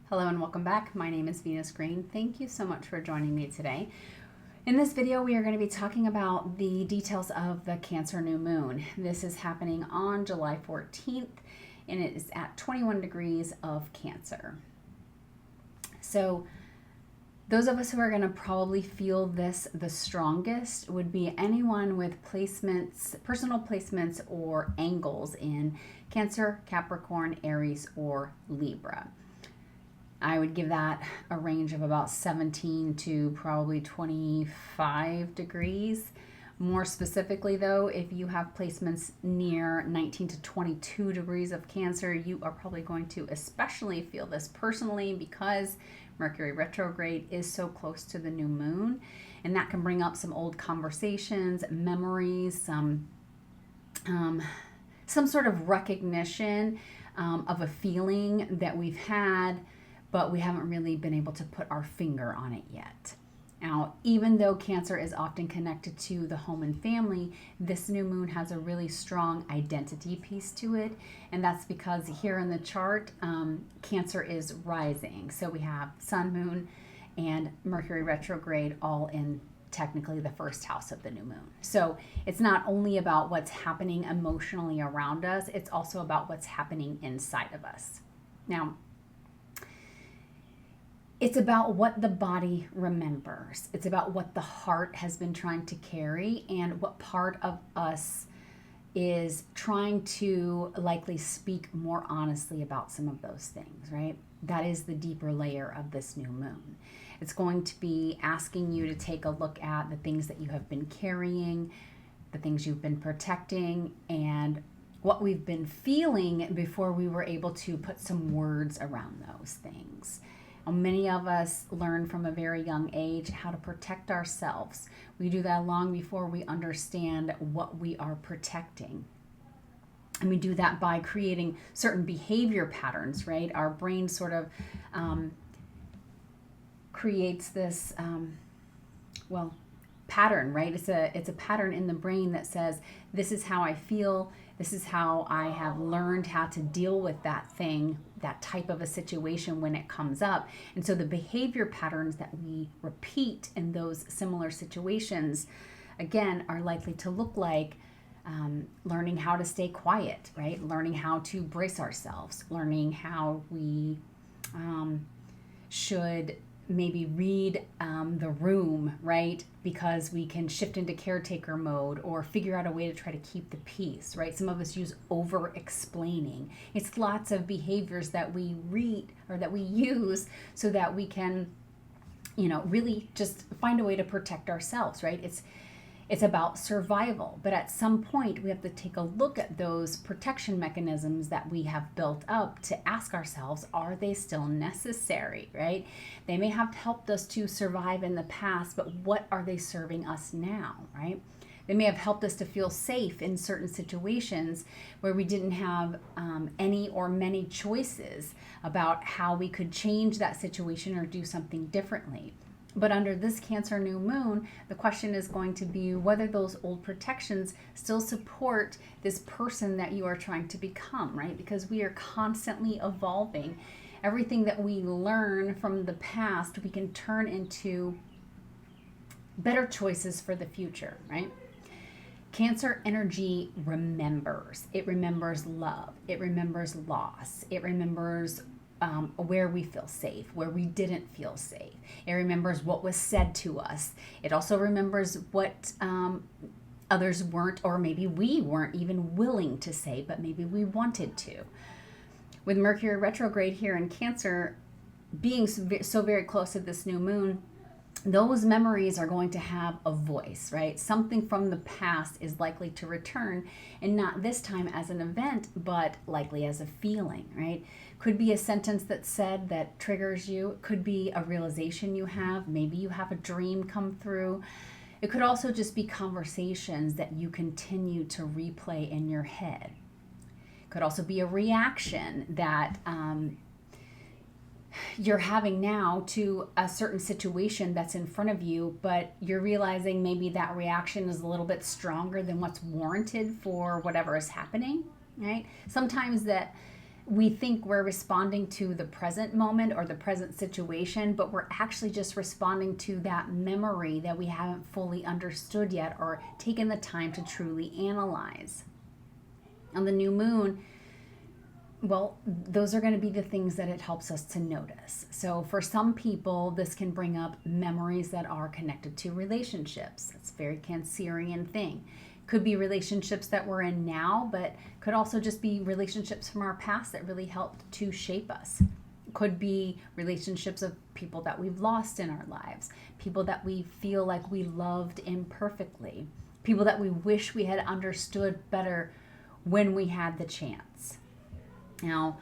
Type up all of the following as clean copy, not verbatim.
Hello and welcome back. My name is Venus Green. Thank you so much for joining me today. In this video, we are going to be talking about the details of the Cancer new moon. This is happening on July 14th, and it is at 21 degrees of Cancer. So those of us who are going to probably feel this the strongest would be anyone with placements, personal placements or angles in Cancer, Capricorn, Aries, or Libra. I would give that a range of about 17 to probably 25 degrees. More specifically though, if you have placements near 19 to 22 degrees of Cancer, you are probably going to especially feel this personally because Mercury retrograde is so close to the new moon, and that can bring up some old conversations, memories, some sort of recognition of a feeling that we've had, but we haven't really been able to put our finger on it yet. Now, even though Cancer is often connected to the home and family, this new moon has a really strong identity piece to it. And that's because here in the chart, Cancer is rising. So we have Sun, Moon, and Mercury retrograde all in technically the first house of the new moon. So it's not only about what's happening emotionally around us, it's also about what's happening inside of us. Now, it's about what the body remembers. It's about what the heart has been trying to carry and what part of us is trying to likely speak more honestly about some of those things, right? That is the deeper layer of this new moon. It's going to be asking you to take a look at the things that you have been carrying, the things you've been protecting, and what we've been feeling before we were able to put some words around those things. Many of us learn from a very young age how to protect ourselves. We do that long before we understand what we are protecting. And we do that by creating certain behavior patterns, right? Our brain sort of creates this, pattern, right? It's a pattern in the brain that says, this is how I feel. This is how I have learned how to deal with that thing, that type of a situation when it comes up. And so the behavior patterns that we repeat in those similar situations, again, are likely to look like learning how to stay quiet, right? Learning how to brace ourselves, learning how we should maybe read the room, right? Because we can shift into caretaker mode or figure out a way to try to keep the peace, right? Some of us use over-explaining. It's lots of behaviors that we read or that we use so that we can, really just find a way to protect ourselves, right? It's about survival, but at some point we have to take a look at those protection mechanisms that we have built up to ask ourselves, are they still necessary, right? They may have helped us to survive in the past, but what are they serving us now, right? They may have helped us to feel safe in certain situations where we didn't have any or many choices about how we could change that situation or do something differently. But under this Cancer new moon, the question is going to be whether those old protections still support this person that you are trying to become, right? Because we are constantly evolving. Everything that we learn from the past, we can turn into better choices for the future, right? Cancer energy remembers. It remembers love. It remembers loss. It remembers where we feel safe, where we didn't feel safe. It remembers what was said to us. It also remembers what others weren't, or maybe we weren't even willing to say, but maybe we wanted to. With Mercury retrograde here in Cancer, being so very close to this new moon, those memories are going to have a voice, right? Something from the past is likely to return, and not this time as an event, but likely as a feeling, right? Could be a sentence that's said that triggers you. It could be a realization you have. Maybe you have a dream come through. It could also just be conversations that you continue to replay in your head. It could also be a reaction that you're having now to a certain situation that's in front of you, but you're realizing maybe that reaction is a little bit stronger than what's warranted for whatever is happening, right? Sometimes that we think we're responding to the present moment or the present situation, but we're actually just responding to that memory that we haven't fully understood yet or taken the time to truly analyze. On the new moon, well, those are going to be the things that it helps us to notice. So for some people, this can bring up memories that are connected to relationships. It's a very Cancerian thing. Could be relationships that we're in now, but could also just be relationships from our past that really helped to shape us. Could be relationships of people that we've lost in our lives, people that we feel like we loved imperfectly, people that we wish we had understood better when we had the chance. Now,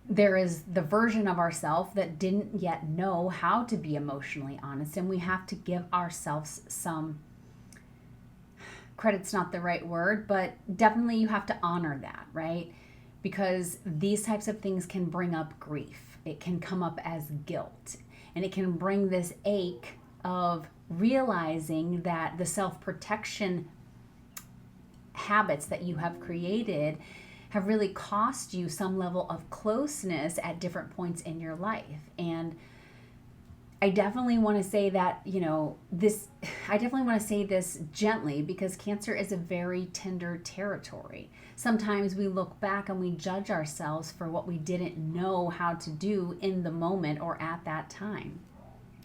there is the version of ourselves that didn't yet know how to be emotionally honest, and we have to give ourselves some credit's not the right word, but definitely you have to honor that, right? Because these types of things can bring up grief. It can come up as guilt, and it can bring this ache of realizing that the self-protection habits that you have created have really cost you some level of closeness at different points in your life. And I definitely want to say that, I definitely want to say this gently, because Cancer is a very tender territory. Sometimes we look back and we judge ourselves for what we didn't know how to do in the moment or at that time.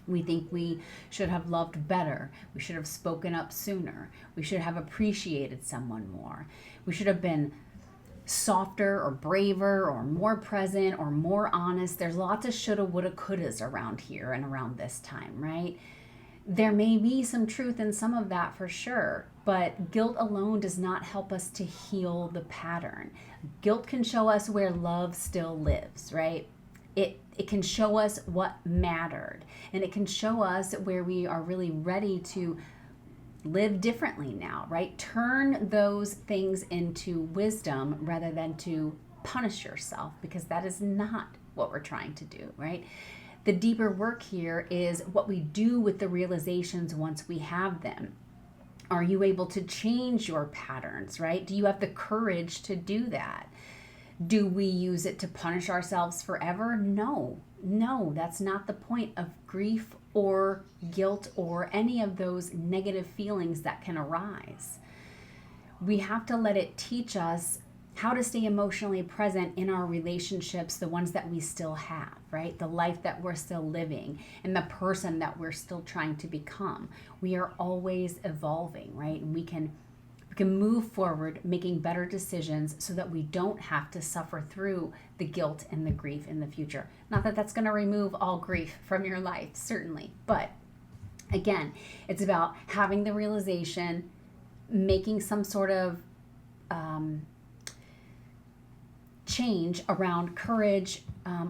We think we should have loved better. We should have spoken up sooner. We should have appreciated someone more. We should have been softer or braver or more present or more honest. There's lots of shoulda, woulda, couldas around here and around this time, right? There may be some truth in some of that for sure, but guilt alone does not help us to heal the pattern. Guilt can show us where love still lives, right? It can show us what mattered, and it can show us where we are really ready to live differently now, right? Turn those things into wisdom rather than to punish yourself, because that is not what we're trying to do, right? The deeper work here is what we do with the realizations once we have them. Are you able to change your patterns, right? Do you have the courage to do that? Do we use it to punish ourselves forever? No, that's not the point of grief or guilt or any of those negative feelings that can arise. We have to let it teach us how to stay emotionally present in our relationships, the ones that we still have, right? The life that we're still living and the person that we're still trying to become. We are always evolving, right? And we can move forward making better decisions so that we don't have to suffer through the guilt and the grief in the future. Not that that's going to remove all grief from your life, certainly. But again, it's about having the realization, making some sort of change around courage,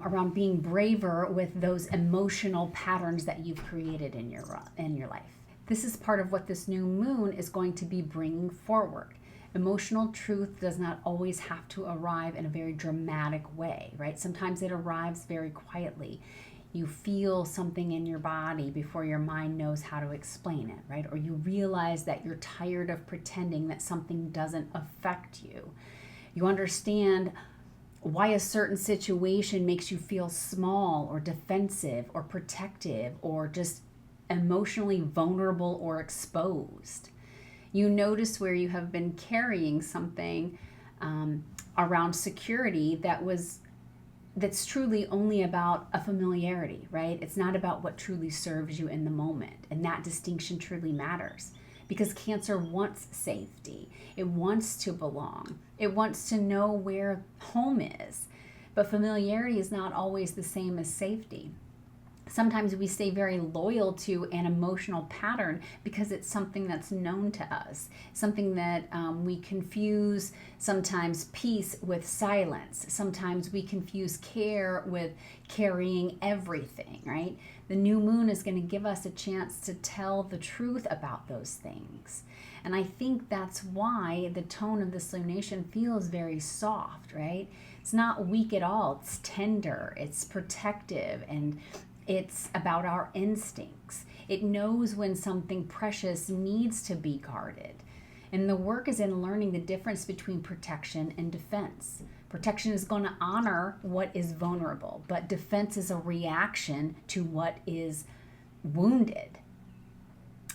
around being braver with those emotional patterns that you've created in your life. This is part of what this new moon is going to be bringing forward. Emotional truth does not always have to arrive in a very dramatic way, right? Sometimes it arrives very quietly. You feel something in your body before your mind knows how to explain it, right? Or you realize that you're tired of pretending that something doesn't affect you. You understand why a certain situation makes you feel small or defensive or protective or just emotionally vulnerable or exposed. You notice where you have been carrying something around security that's truly only about a familiarity, right? It's not about what truly serves you in the moment. And that distinction truly matters, because Cancer wants safety. It wants to belong. It wants to know where home is. But familiarity is not always the same as safety. Sometimes we stay very loyal to an emotional pattern because it's something that's known to us, something that we confuse sometimes peace with silence. Sometimes we confuse care with carrying everything, right? The new moon is going to give us a chance to tell the truth about those things. And I think that's why the tone of this lunation feels very soft, right? It's not weak at all. It's tender, it's protective, and it's about our instincts. It knows when something precious needs to be guarded. And the work is in learning the difference between protection and defense. Protection is going to honor what is vulnerable, but defense is a reaction to what is wounded.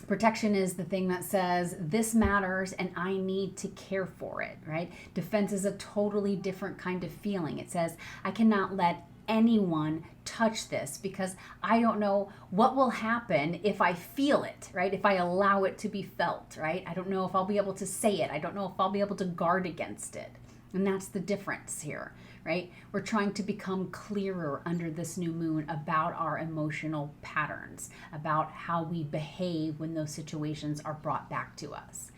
Protection is the thing that says, this matters and I need to care for it, right? Defense is a totally different kind of feeling. It says, I cannot let anyone touch this because I don't know what will happen if I feel it, right? If I allow it to be felt, right? I don't know if I'll be able to say it. I don't know if I'll be able to guard against it. And that's the difference here, right? We're trying to become clearer under this new moon about our emotional patterns, about how we behave when those situations are brought back to us.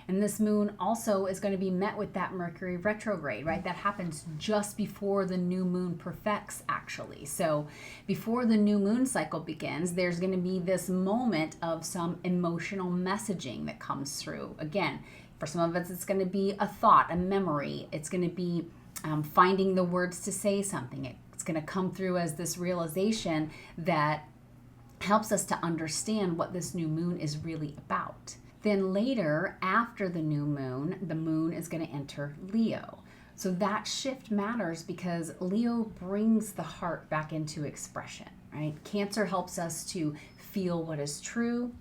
And this moon also is going to be met with that Mercury retrograde, right? That happens just before the new moon perfects, actually. So before the new moon cycle begins, there's going to be this moment of some emotional messaging that comes through. Again, for some of us, it's going to be a thought, a memory. It's going to be finding the words to say something. It's going to come through as this realization that helps us to understand what this new moon is really about. Then later, after the moon is going to enter Leo. So that shift matters because Leo brings the heart back into expression, right? Cancer helps us to feel what is true.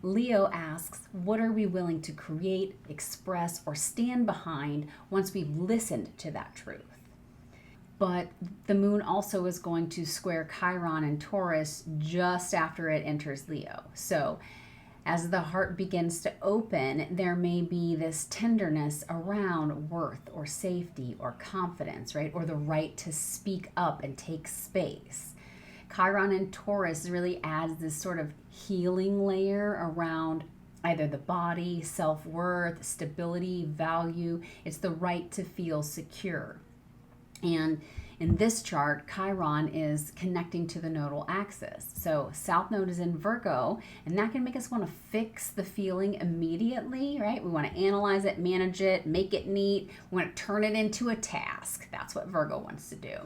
Leo asks, what are we willing to create, express, or stand behind once we've listened to that truth? But the moon also is going to square Chiron and Taurus just after it enters Leo. So as the heart begins to open, there may be this tenderness around worth or safety or confidence, right? Or the right to speak up and take space. Chiron and Taurus really adds this sort of healing layer around either the body, self-worth, stability, value. It's the right to feel secure. And in this chart, Chiron is connecting to the nodal axis. So South Node is in Virgo, and that can make us want to fix the feeling immediately, right? We want to analyze it, manage it, make it neat. We want to turn it into a task. That's what Virgo wants to do.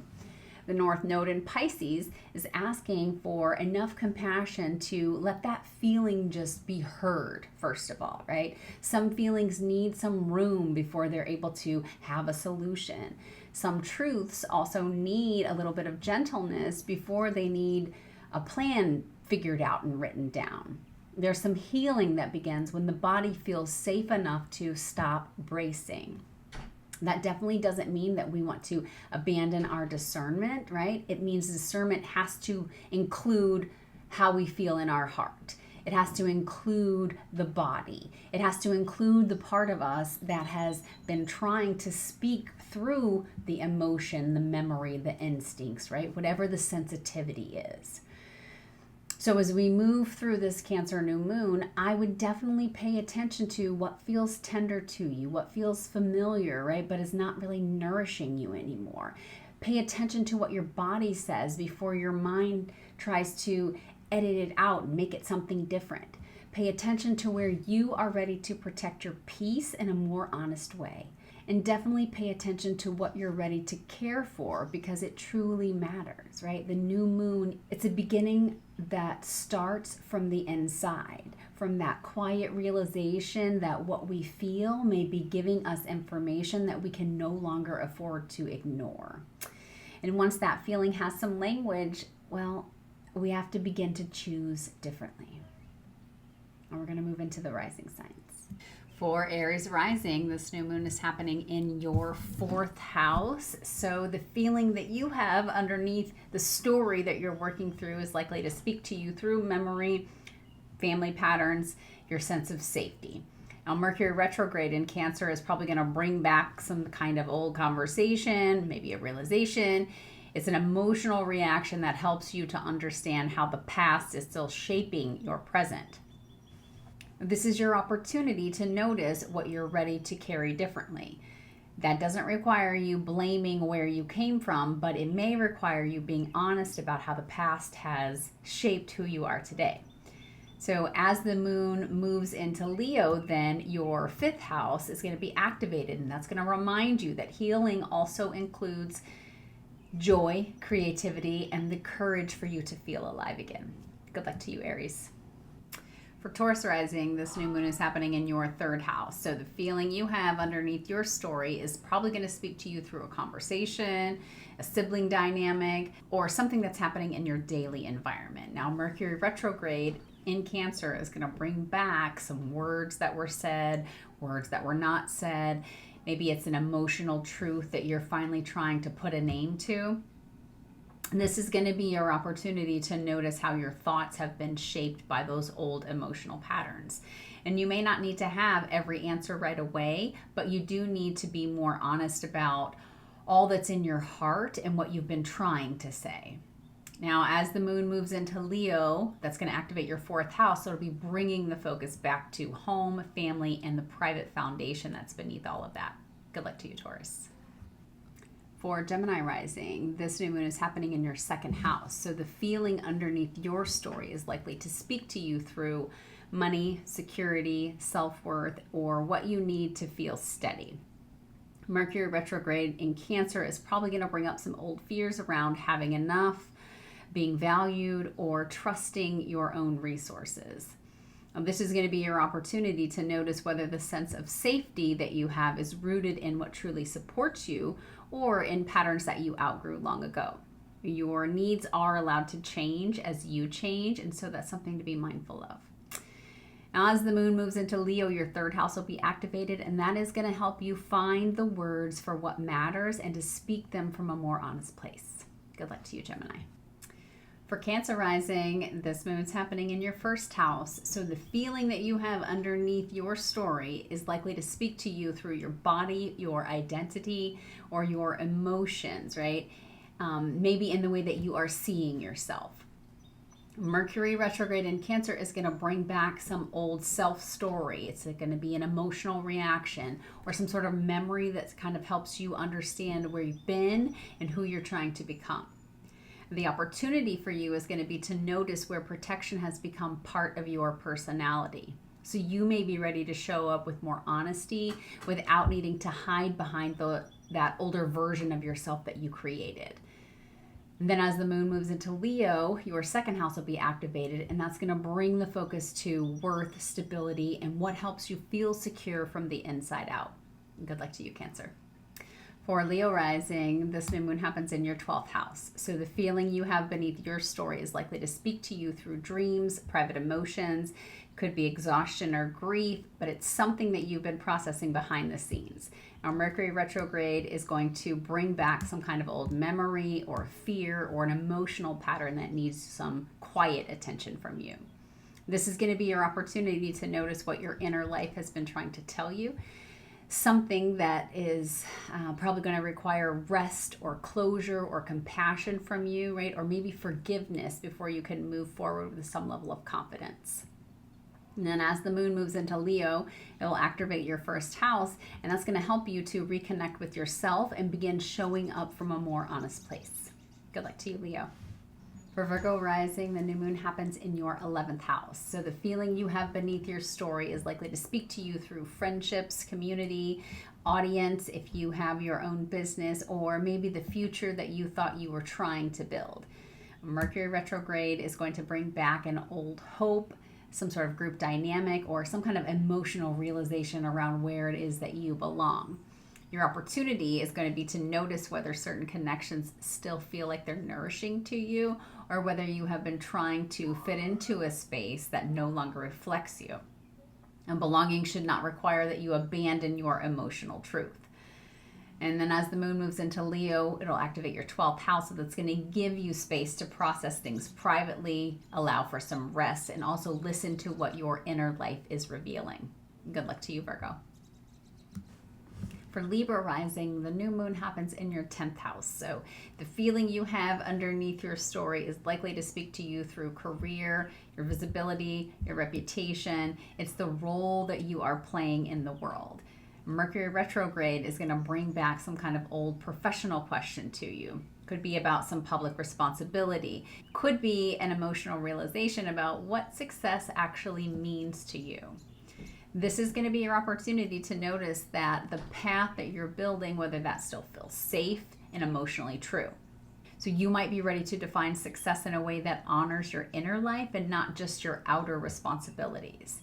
The North Node in Pisces is asking for enough compassion to let that feeling just be heard, first of all, right? Some feelings need some room before they're able to have a solution. Some truths also need a little bit of gentleness before they need a plan figured out and written down. There's some healing that begins when the body feels safe enough to stop bracing. That definitely doesn't mean that we want to abandon our discernment, right? It means discernment has to include how we feel in our heart. It has to include the body. It has to include the part of us that has been trying to speak through the emotion, the memory, the instincts, right? Whatever the sensitivity is. So as we move through this Cancer new moon, I would definitely pay attention to what feels tender to you, what feels familiar, right? But is not really nourishing you anymore. Pay attention to what your body says before your mind tries to edit it out and make it something different. Pay attention to where you are ready to protect your peace in a more honest way. And definitely pay attention to what you're ready to care for because it truly matters, right? The new moon, it's a beginning that starts from the inside, from that quiet realization that what we feel may be giving us information that we can no longer afford to ignore. And once that feeling has some language, well, we have to begin to choose differently. And we're going to move into the rising signs. For Aries Rising, this new moon is happening in your 4th house. So the feeling that you have underneath the story that you're working through is likely to speak to you through memory, family patterns, your sense of safety. Now, Mercury retrograde in Cancer is probably going to bring back some kind of old conversation, maybe a realization. It's an emotional reaction that helps you to understand how the past is still shaping your present. This is your opportunity to notice what you're ready to carry differently. That doesn't require you blaming where you came from, but it may require you being honest about how the past has shaped who you are today. So as the moon moves into Leo, then your 5th house is going to be activated, and that's going to remind you that healing also includes joy, creativity, and the courage for you to feel alive again. Good luck to you, Aries. For Taurus Rising, this new moon is happening in your third house. So the feeling you have underneath your story is probably going to speak to you through a conversation, a sibling dynamic, or something that's happening in your daily environment. Now, Mercury retrograde in Cancer is going to bring back some words that were said, words that were not said. Maybe it's an emotional truth that you're finally trying to put a name to. And this is going to be your opportunity to notice how your thoughts have been shaped by those old emotional patterns. And you may not need to have every answer right away, but you do need to be more honest about all that's in your heart and what you've been trying to say. Now, as the moon moves into Leo, that's going to activate your fourth house. So it'll be bringing the focus back to home, family, and the private foundation that's beneath all of that. Good luck to you, Taurus. For Gemini Rising, this new moon is happening in your second house. So the feeling underneath your story is likely to speak to you through money, security, self-worth, or what you need to feel steady. Mercury retrograde in Cancer is probably going to bring up some old fears around having enough, being valued, or trusting your own resources. This is going to be your opportunity to notice whether the sense of safety that you have is rooted in what truly supports you or in patterns that you outgrew long ago. Your needs are allowed to change as you change, and so that's something to be mindful of. Now, as the moon moves into Leo, your third house will be activated, and that is going to help you find the words for what matters and to speak them from a more honest place. Good luck to you, Gemini. For Cancer Rising, this moon's happening in your first house. So the feeling that you have underneath your story is likely to speak to you through your body, your identity, or your emotions, right? Maybe in the way that you are seeing yourself. Mercury retrograde in Cancer is going to bring back some old self story. It's going to be an emotional reaction or some sort of memory that kind of helps you understand where you've been and who you're trying to become. The opportunity for you is going to be to notice where protection has become part of your personality. So you may be ready to show up with more honesty without needing to hide behind that older version of yourself that you created. And then as the moon moves into Leo, your second house will be activated, and that's going to bring the focus to worth, stability, and what helps you feel secure from the inside out. Good luck to you, Cancer. For Leo Rising, this new moon happens in your 12th house. So the feeling you have beneath your story is likely to speak to you through dreams, private emotions, could be exhaustion or grief, but it's something that you've been processing behind the scenes. Now, Mercury retrograde is going to bring back some kind of old memory or fear or an emotional pattern that needs some quiet attention from you. This is going to be your opportunity to notice what your inner life has been trying to tell you. Something that is probably going to require rest or closure or compassion from you, right? Or maybe forgiveness before you can move forward with some level of confidence. And then as the moon moves into Leo, it will activate your first house, and that's going to help you to reconnect with yourself and begin showing up from a more honest place. Good luck to you, Leo. For Virgo Rising, the new moon happens in your 11th house. So the feeling you have beneath your story is likely to speak to you through friendships, community, audience, if you have your own business, or maybe the future that you thought you were trying to build. Mercury retrograde is going to bring back an old hope, some sort of group dynamic, or some kind of emotional realization around where it is that you belong. Your opportunity is going to be to notice whether certain connections still feel like they're nourishing to you, or whether you have been trying to fit into a space that no longer reflects you. And belonging should not require that you abandon your emotional truth. And then as the moon moves into Leo, it'll activate your 12th house, so that's going to give you space to process things privately, allow for some rest, and also listen to what your inner life is revealing. Good luck to you, Virgo. For Libra Rising, the new moon happens in your 10th house. So the feeling you have underneath your story is likely to speak to you through career, your visibility, your reputation. It's the role that you are playing in the world. Mercury retrograde is going to bring back some kind of old professional question to you. Could be about some public responsibility. Could be an emotional realization about what success actually means to you. This is going to be your opportunity to notice that the path that you're building, whether that still feels safe and emotionally true. So you might be ready to define success in a way that honors your inner life and not just your outer responsibilities.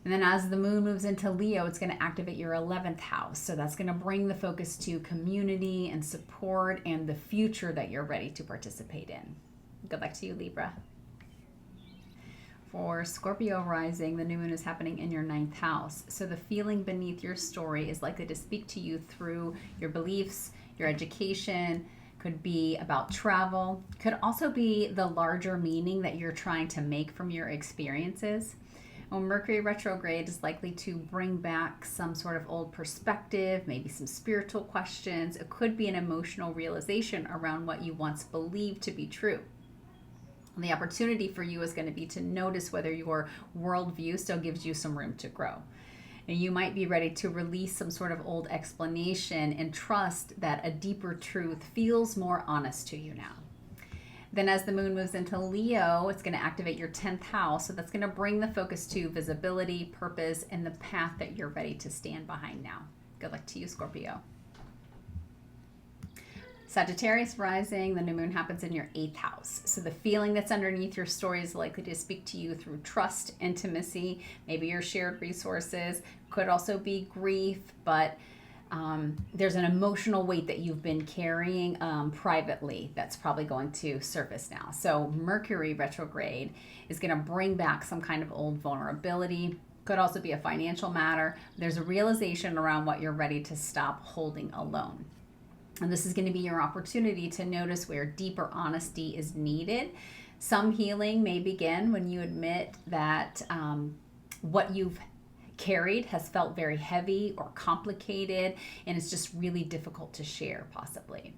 And then as the moon moves into Leo, it's going to activate your 11th house. So that's going to bring the focus to community and support and the future that you're ready to participate in. Good luck to you, Libra. For Scorpio Rising, the new moon is happening in your 9th house. So the feeling beneath your story is likely to speak to you through your beliefs, your education, could be about travel, could also be the larger meaning that you're trying to make from your experiences. Well, Mercury retrograde is likely to bring back some sort of old perspective, maybe some spiritual questions. It could be an emotional realization around what you once believed to be true. And the opportunity for you is going to be to notice whether your worldview still gives you some room to grow. And you might be ready to release some sort of old explanation and trust that a deeper truth feels more honest to you now. Then as the moon moves into Leo, it's going to activate your 10th house. So that's going to bring the focus to visibility, purpose, and the path that you're ready to stand behind now. Good luck to you, Scorpio. Sagittarius Rising, the new moon happens in your 8th house. So the feeling that's underneath your story is likely to speak to you through trust, intimacy, maybe your shared resources. Could also be grief, but there's an emotional weight that you've been carrying privately that's probably going to surface now. So Mercury retrograde is going to bring back some kind of old vulnerability. Could also be a financial matter. There's a realization around what you're ready to stop holding alone. And this is going to be your opportunity to notice where deeper honesty is needed. Some healing may begin when you admit that what you've carried has felt very heavy or complicated, and it's just really difficult to share, possibly.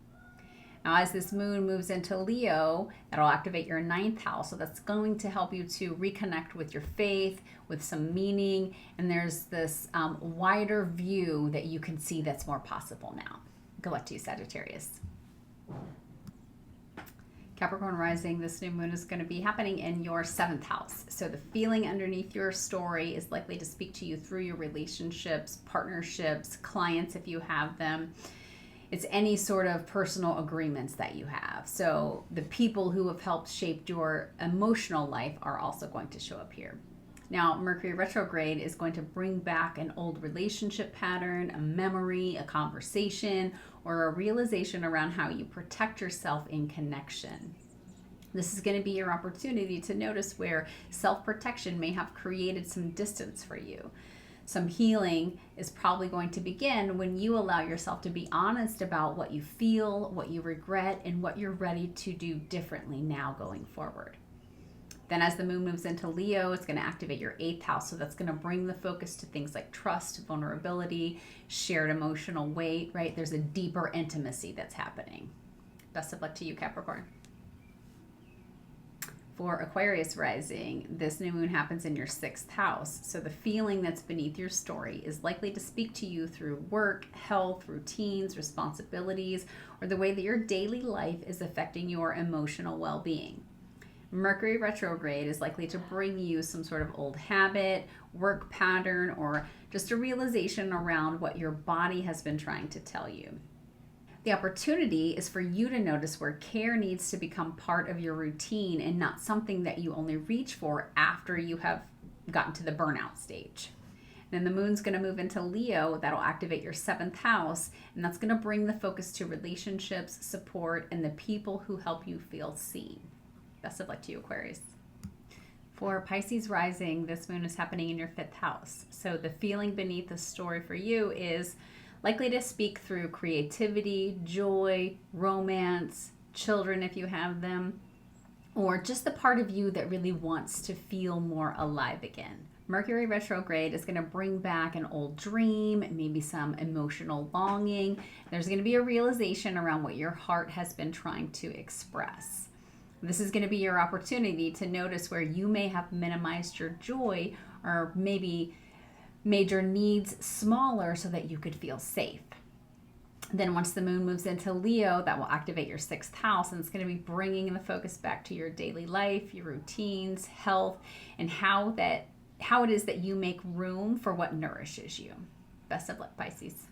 Now, as this moon moves into Leo, that'll activate your 9th house. So that's going to help you to reconnect with your faith, with some meaning, and there's this wider view that you can see that's more possible now. Good luck to you, Sagittarius. Capricorn Rising, this new moon is going to be happening in your 7th house. So the feeling underneath your story is likely to speak to you through your relationships, partnerships, clients if you have them. It's any sort of personal agreements that you have. So the people who have helped shape your emotional life are also going to show up here. Now, Mercury retrograde is going to bring back an old relationship pattern, a memory, a conversation, or a realization around how you protect yourself in connection. This is going to be your opportunity to notice where self-protection may have created some distance for you. Some healing is probably going to begin when you allow yourself to be honest about what you feel, what you regret, and what you're ready to do differently now going forward. Then as the moon moves into Leo, it's going to activate your 8th house. So that's going to bring the focus to things like trust, vulnerability, shared emotional weight, right? There's a deeper intimacy that's happening. Best of luck to you, Capricorn. For Aquarius Rising, this new moon happens in your 6th house. So the feeling that's beneath your story is likely to speak to you through work, health, routines, responsibilities, or the way that your daily life is affecting your emotional well-being. Mercury retrograde is likely to bring you some sort of old habit, work pattern, or just a realization around what your body has been trying to tell you. The opportunity is for you to notice where care needs to become part of your routine and not something that you only reach for after you have gotten to the burnout stage. Then the moon's going to move into Leo. That'll activate your 7th house, and that's going to bring the focus to relationships, support, and the people who help you feel seen. Best of luck to you, Aquarius. For Pisces Rising, this moon is happening in your 5th house. So the feeling beneath the story for you is likely to speak through creativity, joy, romance, children if you have them, or just the part of you that really wants to feel more alive again. Mercury retrograde is going to bring back an old dream, maybe some emotional longing. There's going to be a realization around what your heart has been trying to express. This is going to be your opportunity to notice where you may have minimized your joy or maybe made your needs smaller so that you could feel safe. Then once the moon moves into Leo, that will activate your 6th house, and it's going to be bringing the focus back to your daily life, your routines, health, and how it is that you make room for what nourishes you. Best of luck, Pisces.